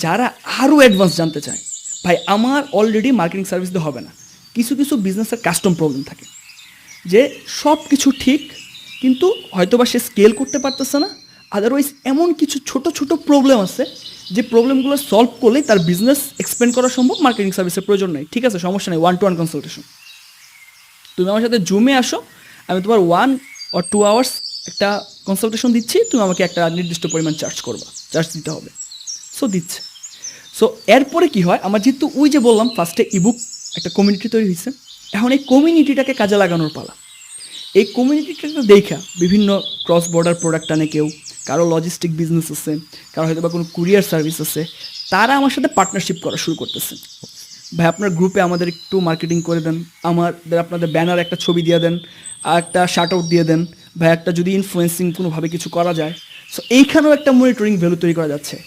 যারা আরও অ্যাডভান্স জানতে চায়, ভাই আমার অলরেডি মার্কেটিং সার্ভিস দিয়ে হবে না, কিছু কিছু বিজনেসের কাস্টম প্রবলেম থাকে, যে সব কিছু ঠিক কিন্তু হয়তোবা সে স্কেল করতে পারতেছে না, আদারওয়াইজ এমন কিছু ছোট ছোট প্রবলেম আছে যে প্রবলেমগুলো সলভ করলেই তার বিজনেস এক্সপেন্ড করা সম্ভব, মার্কেটিং সার্ভিসের প্রয়োজন নেই। ঠিক আছে, সমস্যা নেই, 1-to-1 কনসালটেশন। তুমি আমার সাথে জুমে আসো, আমি তোমার 1 or 2 আওয়ার্স একটা কনসালটেশন দিচ্ছি, তুমি আমাকে একটা নির্দিষ্ট পরিমাণ চার্জ দিতে হবে। সো দিচ্ছে। সো এরপরে কি হয়, আমার যেহেতু ওই যে বললাম ফার্স্টে ইবুক একটা কমিউনিটি তৈরি হয়েছে, এখন এই কমিউনিটিটাকে কাজে লাগানোর পালা। এই কমিউনিটিটাকে দেখা বিভিন্ন ক্রস বর্ডার প্রোডাক্ট আনে কেউ, কারো লজিস্টিক বিজনেস আছে, কারো হয়তো বা কোনো কুরিয়ার সার্ভিস আছে, তারা আমার সাথে পার্টনারশিপ করা শুরু করতেছে। ভাই আপনার গ্রুপে আমাদের একটু মার্কেটিং করে দেন, আপনাদের ব্যানার একটা ছবি দিয়ে দেন, আর একটা শার্ট আউট দিয়ে দেন, ভাই একটা যদি ইনফ্লুয়েন্সিং কোনোভাবে কিছু করা যায়। সো এইখানেও একটা মনিটরিং ভ্যালু তৈরি করা যাচ্ছে।